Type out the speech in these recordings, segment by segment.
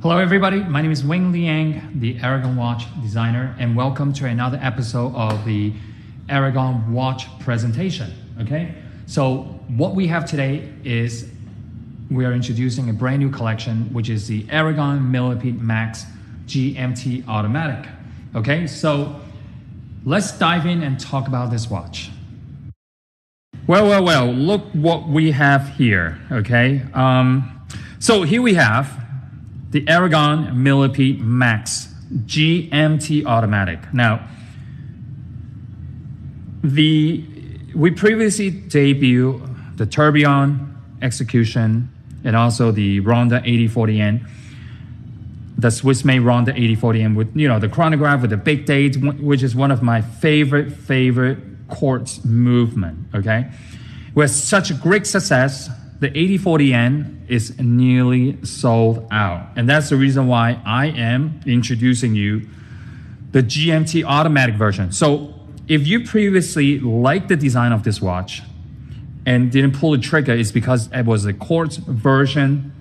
Hello everybody, my name is Wing Liang, the Aragon watch designer, and welcome to another episode of the Aragon watch presentation, okay? So what we have today is we are introducing a brand new collection, which is the Aragon Millipede Max GMT Automatic, okay? So let's dive in and talk about this watch. Well, look what we have here, okay? So here we have the Aragon Millipede Max GMT Automatic. Now, we previously debuted the Tourbillon execution and also the Ronda 8040N, the Swiss-made Ronda 8040N with, you know, the chronograph with the big dates, which is one of my favorite quartz movement, okay? With such a great success, the 8040N is nearly sold out. And that's the reason why I am introducing you the GMT automatic version. So if you previously liked the design of this watch and didn't pull the trigger, it's because it was a quartz version.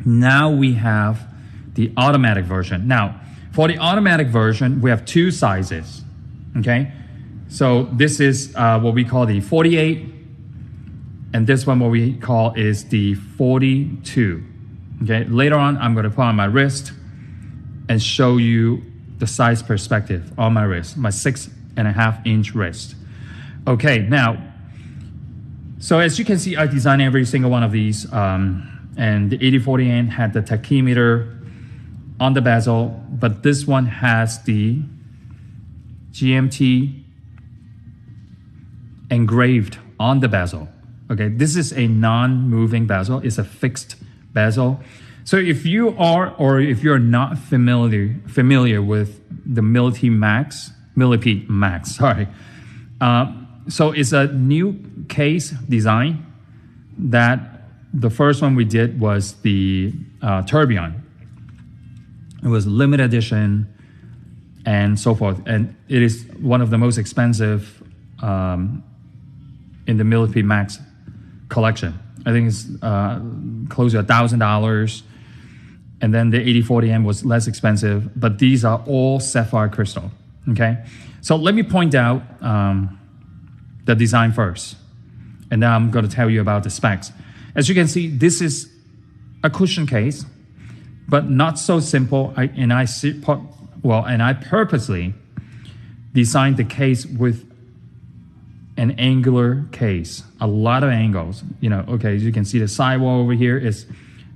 Now we have the automatic version. Now, for the automatic version, we have two sizes, okay? So this is what we call the 48, and this one, what we call is the 42, okay? Later on, I'm gonna put on my wrist and show you the size perspective on my wrist, my 6.5-inch wrist. Okay, now, so as you can see, I designed every single one of these, and the 8040N had the tachymeter on the bezel, but this one has the GMT engraved on the bezel. Okay, this is a non-moving bezel. It's a fixed bezel. So if you are, or if you're not familiar with the Millipede Max, sorry. So it's a new case design that the first one we did was the Tourbillon. It was limited edition and so forth. And it is one of the most expensive in the Millipede Max collection. I think it's close to $1,000. And then the 8040N was less expensive, but these are all sapphire crystal, okay? So let me point out the design first, and then I'm gonna tell you about the specs. As you can see, this is a cushion case, but not so simple. And I purposely designed the case with an angular case, a lot of angles. You know, okay, as you can see, the sidewall over here is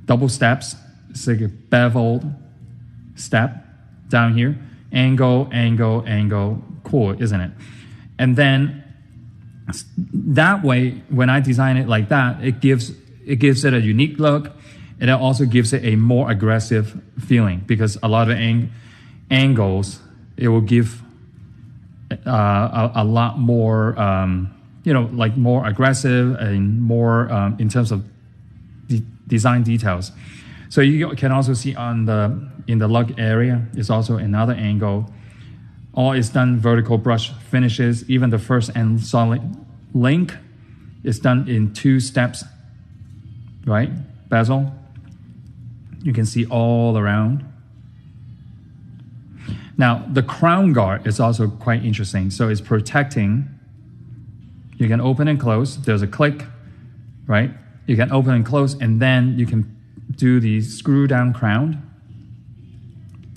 double steps. It's like a beveled step down here. Angle. Cool, isn't it? And then that way, when I design it like that, it gives it a unique look, and it also gives it a more aggressive feeling, because a lot of angles, it will give a lot more, like more aggressive and more in terms of design details. So you can also see in the lug area is also another angle. All is done vertical brush finishes. Even the first and solid link is done in 2 steps, right? Bezel. You can see all around. Now, the crown guard is also quite interesting. So it's protecting. You can open and close. There's a click, right? You can open and close, and then you can do the screw down crown.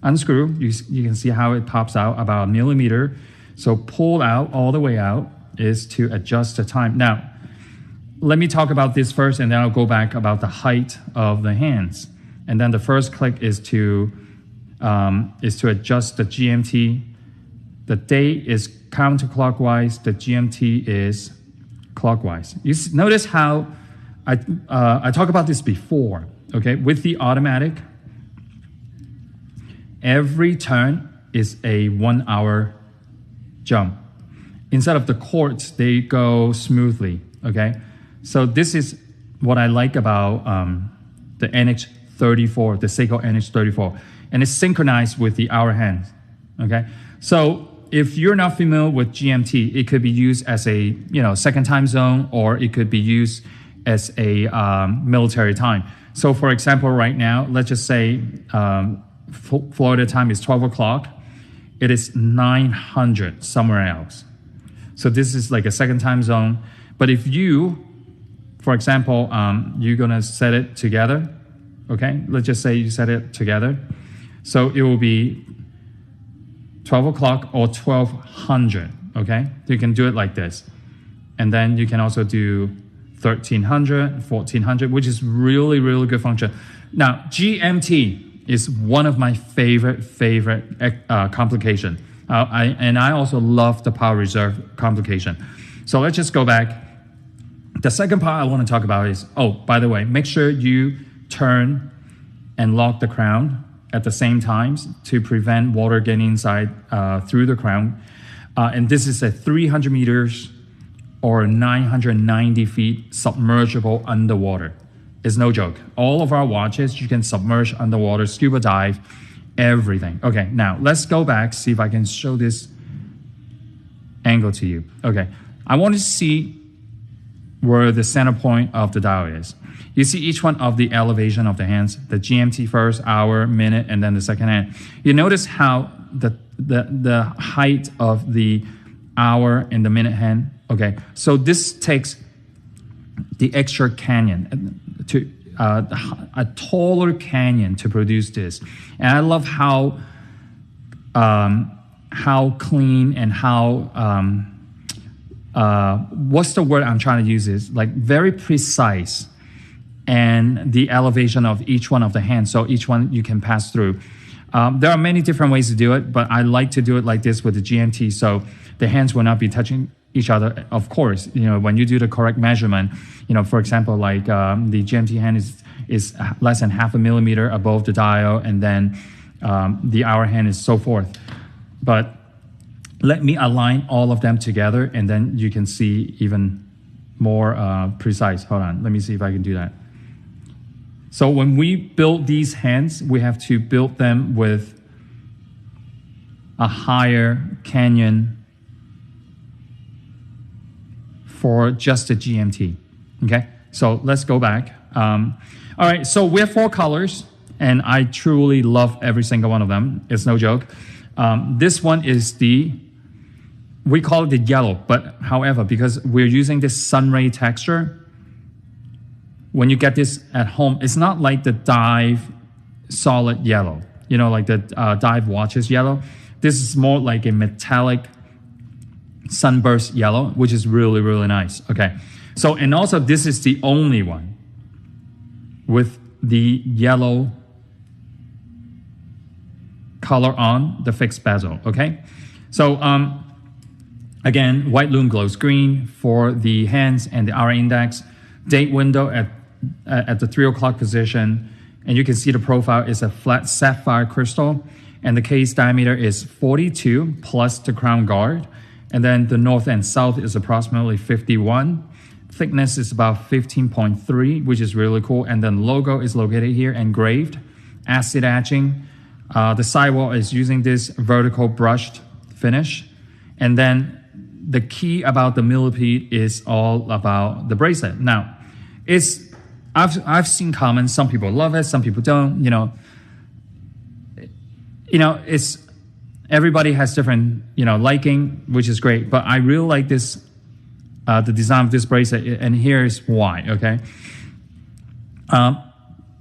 Unscrew, you can see how it pops out about 1 millimeter. So pull out all the way out is to adjust the time. Now, let me talk about this first, and then I'll go back about the height of the hands. And then the first click is to adjust the GMT. The date is counterclockwise. The GMT is clockwise. You notice how I talked about this before. Okay, with the automatic, every turn is a 1-hour jump. Instead of the quartz, they go smoothly. Okay, so this is what I like about the NH34, the Seiko NH34. And it's synchronized with the hour hands, okay? So if you're not familiar with GMT, it could be used as a second time zone, or it could be used as a military time. So for example, right now, let's just say Florida time is 12 o'clock. It is 900 somewhere else. So this is like a second time zone. But if you, for example, you're gonna set it together, okay? Let's just say you set it together. So it will be 12 o'clock or 1200, okay? You can do it like this. And then you can also do 1300, 1400, which is really, really good function. Now, GMT is one of my favorite complication. And I also love the power reserve complication. So let's just go back. The second part I want to talk about is, oh, by the way, make sure you turn and lock the crown at the same times to prevent water getting inside through the crown. And this is a 300 meters or 990 feet submergible underwater. It's no joke. All of our watches, you can submerge underwater, scuba dive, everything. Okay, now let's go back, see if I can show this angle to you. Okay, I want to see where the center point of the dial is. You see each one of the elevation of the hands, the GMT first, hour, minute, and then the second hand. You notice how the height of the hour and the minute hand. Okay, so this takes the extra canyon to a taller canyon to produce this, and I love how clean and how what's the word I'm trying to use is like very precise, and the elevation of each one of the hands, so each one you can pass through. There are many different ways to do it, but I like to do it like this with the GMT, so the hands will not be touching each other. Of course, you know, when you do the correct measurement, you know, for example, like the GMT hand is less than 0.5 millimeter above the dial, and then the hour hand is so forth. But let me align all of them together, and then you can see even more precise. Hold on, let me see if I can do that. So when we build these hands, we have to build them with a higher canyon for just the GMT, okay? So let's go back. All right, so we have 4 colors, and I truly love every single one of them. It's no joke. This one is we call it the yellow, but however, because we're using this sunray texture, when you get this at home, it's not like the dive solid yellow, you know, like the dive watches yellow. This is more like a metallic sunburst yellow, which is really, really nice. Okay, so, and also this is the only one with the yellow color on the fixed bezel. Okay, so again, white lume glows green for the hands and the hour index. Date window at the 3 o'clock position, and you can see the profile is a flat sapphire crystal, and the case diameter is 42 plus the crown guard, and then the north and south is approximately 51. Thickness is about 15.3, which is really cool, and then logo is located here, engraved, acid etching. The sidewall is using this vertical brushed finish, and then the key about the Millipede is all about the bracelet. Now, I've seen comments. Some people love it, some people don't. You know, it's everybody has different liking, which is great. But I really like this, the design of this bracelet, and here's why. Okay,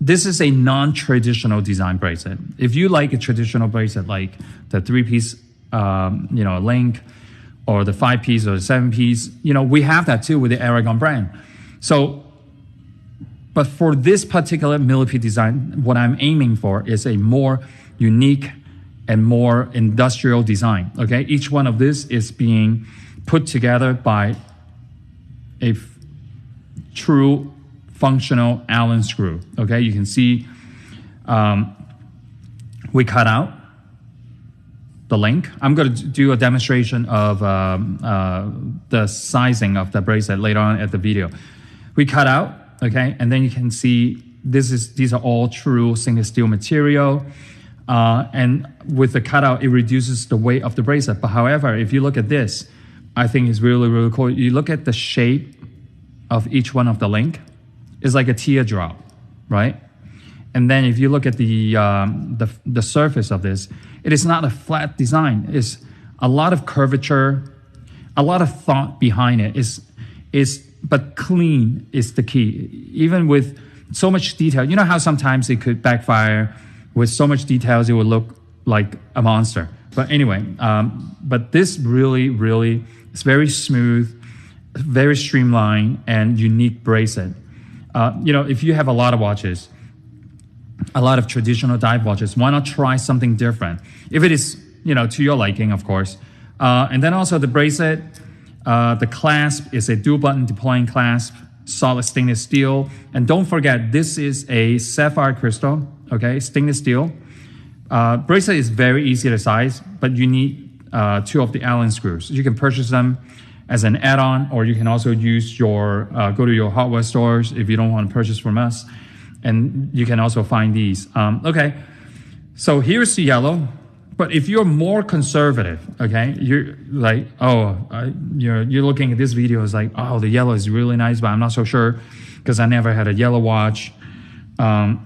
this is a non-traditional design bracelet. If you like a traditional bracelet, like the 3-piece, link, or the 5-piece or the 7-piece, we have that too with the Aragon brand. So, but for this particular Millipede design, what I'm aiming for is a more unique and more industrial design, okay? Each one of this is being put together by a true functional Allen screw, okay? You can see we cut out the link. I'm going to do a demonstration of the sizing of the bracelet later on at the video. We cut out, okay, and then you can see these are all true stainless steel material, and with the cutout, it reduces the weight of the bracelet. But however, if you look at this, I think it's really, really cool. You look at the shape of each one of the link. It's like a teardrop, right? And then if you look at the surface of this, it is not a flat design. It's a lot of curvature, a lot of thought behind it. But clean is the key. Even with so much detail, you know how sometimes it could backfire with so much details, it would look like a monster. But anyway, but this really, really is very smooth, very streamlined, and unique bracelet. You know, if you have a lot of watches, a lot of traditional dive watches, why not try something different? If it is, you know, to your liking, of course. And then also the bracelet, the clasp is a dual button deploying clasp, solid stainless steel. And don't forget, this is a sapphire crystal, okay, stainless steel. Bracelet is very easy to size, but you need 2 of the Allen screws. You can purchase them as an add-on, or you can also use your, go to your hardware stores if you don't want to purchase from us. And you can also find these. Okay, so here's the yellow. But if you're more conservative, okay, you're like, oh, you're looking at this video, it's like, oh, the yellow is really nice, but I'm not so sure because I never had a yellow watch. Why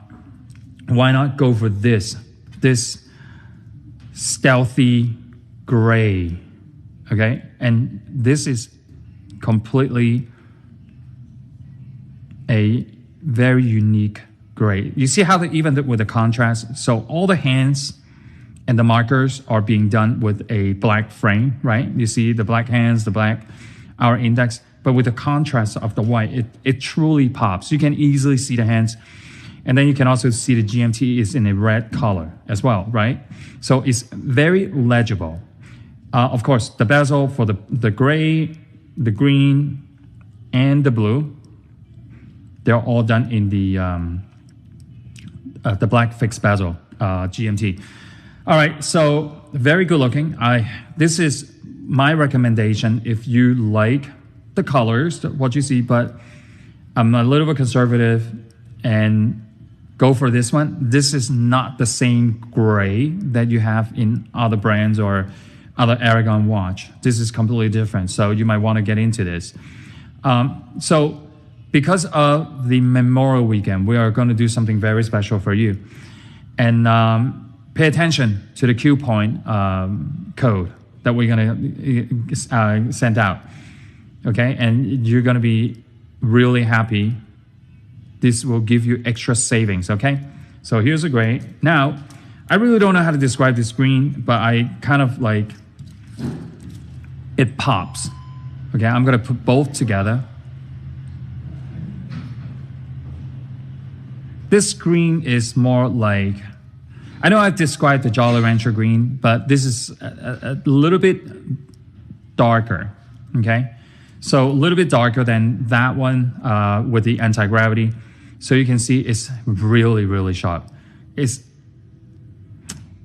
not go for this stealthy gray, okay? And this is completely a very unique gray. You see how even with the contrast, so all the hands and the markers are being done with a black frame, right? You see the black hands, the black hour index, but with the contrast of the white, it truly pops. You can easily see the hands. And then you can also see the GMT is in a red color as well, right? So it's very legible. Of course, the bezel for the gray, the green, and the blue, they're all done in the black fixed bezel, GMT. All right, so very good looking. This is my recommendation if you like the colors, what you see, but I'm a little bit conservative and go for this one. This is not the same gray that you have in other brands or other Aragon watch. This is completely different, so you might want to get into this. So because of the Memorial Weekend, we are going to do something very special for you. And pay attention to the coupon code that we're going to send out, okay? And you're going to be really happy. This will give you extra savings, okay? So here's a gray. Now, I really don't know how to describe this green, but I kind of like, it pops. Okay, I'm gonna put both together. This green is more like, I know I've described the Jolly Rancher green, but this is a little bit darker, okay? So a little bit darker than that one with the anti-gravity. So you can see it's really, really sharp. It's,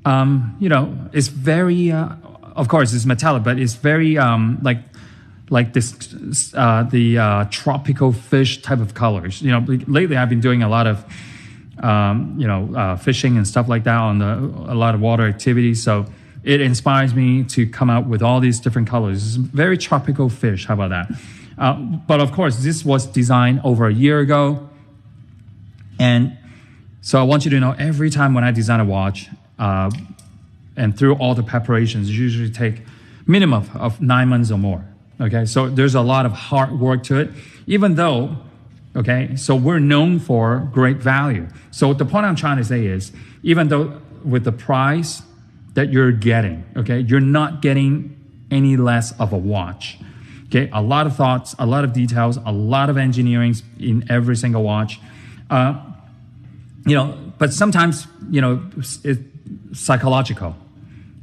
you know, it's very, of course it's metallic, but it's very like this, the tropical fish type of colors. You know, lately I've been doing a lot of, you know, fishing and stuff like that on a lot of water activities. So it inspires me to come out with all these different colors. It's very tropical fish. How about that? But of course, this was designed over a year ago. And so I want you to know every time when I design a watch, and through all the preparations, usually take minimum of 9 months or more. Okay, so there's a lot of hard work to it, even though, okay, so we're known for great value. So the point I'm trying to say is, even though with the price that you're getting, okay, you're not getting any less of a watch. Okay, a lot of thoughts, a lot of details, a lot of engineering in every single watch. You know, but sometimes, you know, it's psychological.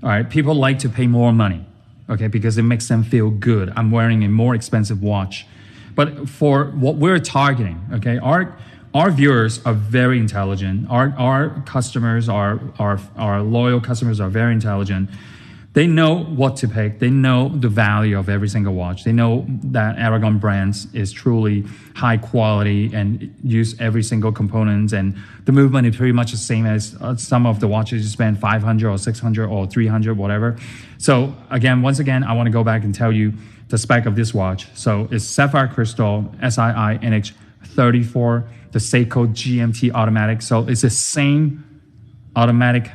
All right, people like to pay more money, okay, because it makes them feel good. I'm wearing a more expensive watch. But for what we're targeting, okay, our viewers are very intelligent. Our customers, our loyal customers are very intelligent. They know what to pick. They know the value of every single watch. They know that Aragon brands is truly high quality and use every single component. And the movement is pretty much the same as some of the watches you spend 500 or 600 or 300, whatever. So again, once again, I want to go back and tell you the spec of this watch. So it's Sapphire Crystal SII 34, the Seiko GMT automatic. So it's the same automatic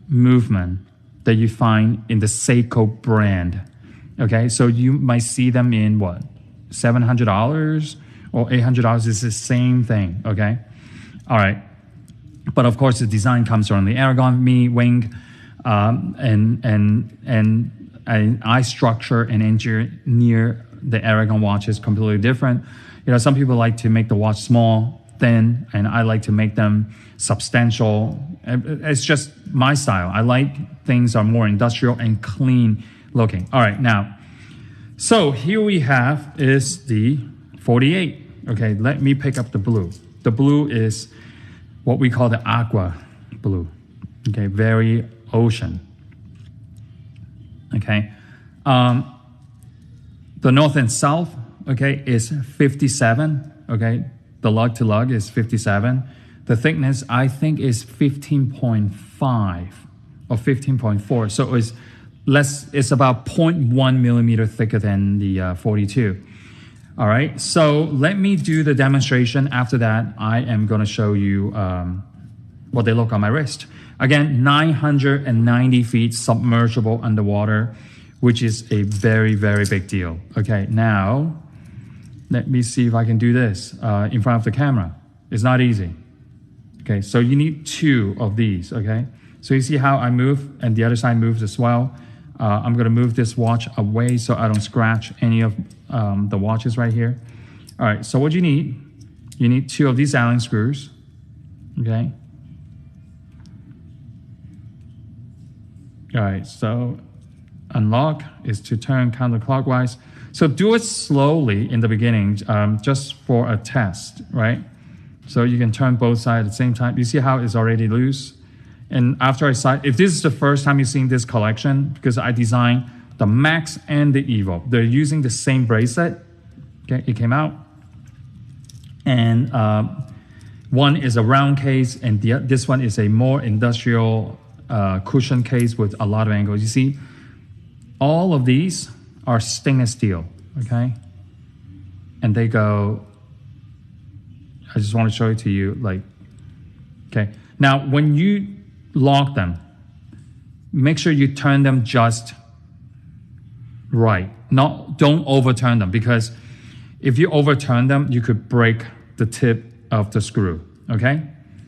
movement that you find in the Seiko brand. Okay, so you might see them in what, $700 or $800. It's the same thing. Okay, all right. But of course, the design comes from the Aragon Millipede wing, and eye structure and engineer the Aragon watch is completely different. You know, some people like to make the watch small, thin, and I like to make them substantial. It's just my style. I like things are more industrial and clean looking. All right, now, so here we have is the 48. Okay, let me pick up the blue. The blue is what we call the aqua blue. Okay, very ocean. Okay, the north and south, okay, is 57. Okay, the lug to lug is 57. The thickness, I think, is 15.5 or 15.4. So it's less. It's about 0.1 millimeter thicker than the 42. All right. So let me do the demonstration. After that, I am going to show you what they look on my wrist. Again, 990 feet submersible underwater, which is a very, very big deal. Okay. Now, let me see if I can do this in front of the camera. It's not easy. Okay, so you need 2 of these, okay? So you see how I move and the other side moves as well. I'm gonna move this watch away so I don't scratch any of the watches right here. All right, so what you need 2 of these Allen screws, okay? All right, so unlock is to turn counterclockwise. So do it slowly in the beginning, just for a test, right? So you can turn both sides at the same time. You see how it's already loose? And after if this is the first time you've seen this collection, because I designed the Max and the Evo. They're using the same bracelet. Okay, it came out. And one is a round case, and this one is a more industrial cushion case with a lot of angles. You see, all of these are stainless steel, okay? And they go, I just want to show it to you, like, okay. Now, when you lock them, make sure you turn them just right. Don't overturn them, because if you overturn them, you could break the tip of the screw, okay?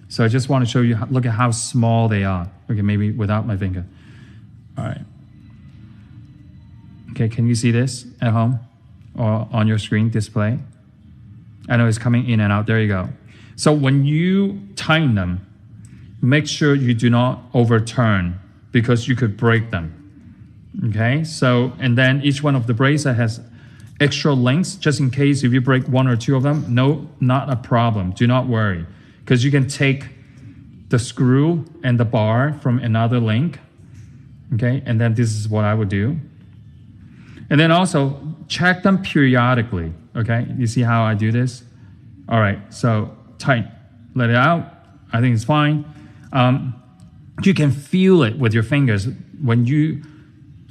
So I just want to show you, look at how small they are. Okay, maybe without my finger. All right. Okay, can you see this at home or on your screen display? I know it's coming in and out. There you go. So when you tighten them, make sure you do not overturn, because you could break them. Okay, so, and then each one of the bracelet has extra links, just in case if you break 1 or 2 of them. No, not a problem. Do not worry, because you can take the screw and the bar from another link. Okay, and then this is what I would do. And then also check them periodically. Okay, you see how I do this? All right, so tight, let it out. I think it's fine. You can feel it with your fingers when you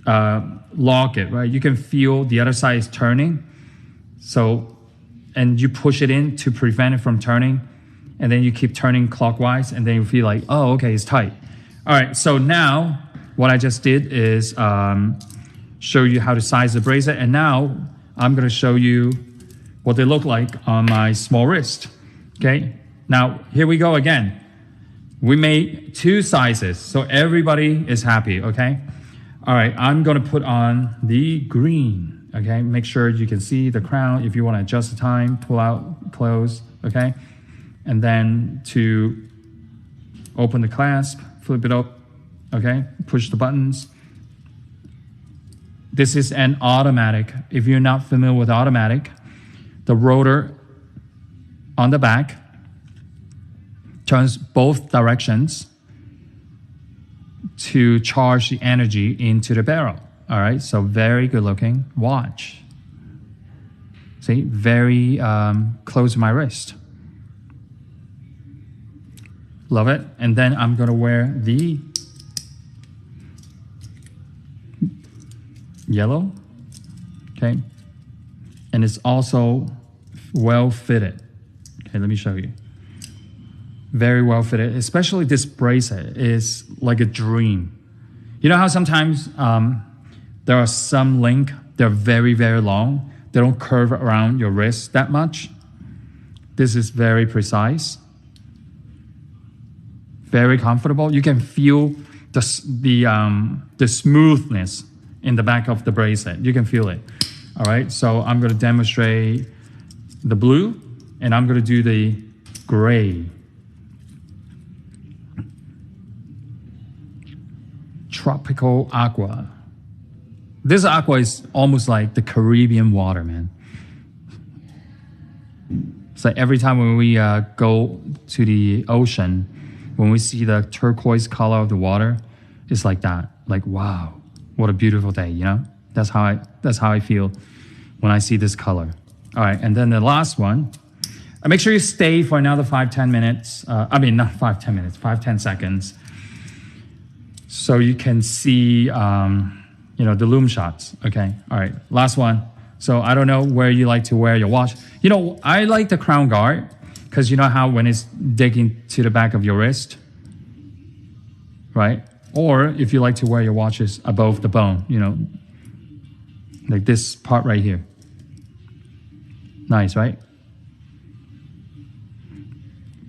lock it, right? You can feel the other side is turning. So, and you push it in to prevent it from turning. And then you keep turning clockwise, and then you feel like, oh, okay, it's tight. All right, so now what I just did is show you how to size the bracelet. And now I'm gonna show you what they look like on my small wrist, okay? Now, here we go again. We made 2 sizes, so everybody is happy, okay? All right, I'm gonna put on the green, okay? Make sure you can see the crown. If you wanna adjust the time, pull out, close, okay? And then to open the clasp, flip it up, okay? Push the buttons. This is an automatic. If you're not familiar with automatic, the rotor on the back turns both directions to charge the energy into the barrel. All right, so very good looking watch. See, very close to my wrist. Love it. And then I'm gonna wear the yellow, okay? And it's also well fitted, Okay, let me show you. Very well fitted, especially this bracelet is like a dream. You know how sometimes there are some link, they're very, very long. They don't curve around your wrist that much. This is very precise. Very comfortable. You can feel the smoothness in the back of the bracelet. You can feel it. All right, so I'm going to demonstrate the blue, and I'm going to do the gray. Tropical aqua. This aqua is almost like the Caribbean water, man. It's like every time when we go to the ocean, when we see the turquoise color of the water, it's like that. Like, wow, what a beautiful day, you know? That's how I feel when I see this color. All right, and then the last one. Make sure you stay for another 5-10 minutes. I mean, not 5-10 minutes, 5-10 seconds. So you can see, the lume shots. Okay, all right, last one. So I don't know where you like to wear your watch. You know, I like the crown guard because you know how when it's digging to the back of your wrist, right? Or if you like to wear your watches above the bone, you know, like this part right here. Nice, right?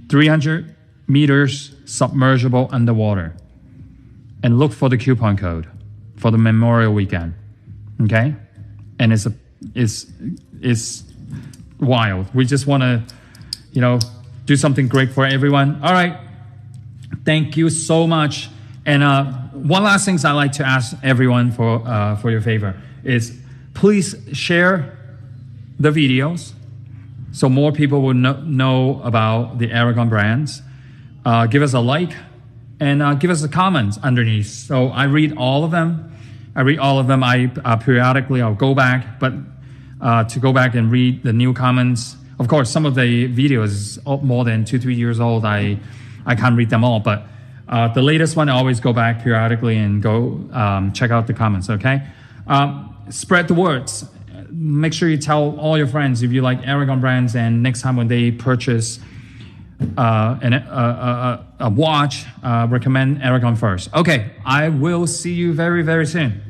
300 meters submersible underwater. And look for the coupon code for the Memorial Weekend, okay? And it's wild. We just want to, do something great for everyone. All right, thank you so much. And one last thing I like to ask everyone for your favor is please share the videos so more people will know about the Aragon brands. Give us a like. And give us a comment underneath. So I read all of them. I periodically, I'll go back, but to go back and read the new comments. Of course, some of the videos is more than 2-3 years old. I can't read them all, but the latest one, I always go back periodically and go check out the comments, okay? Spread the words. Make sure you tell all your friends if you like Aragon brands, and next time when they purchase a watch, recommend Aragon first. Okay, I will see you very, very soon.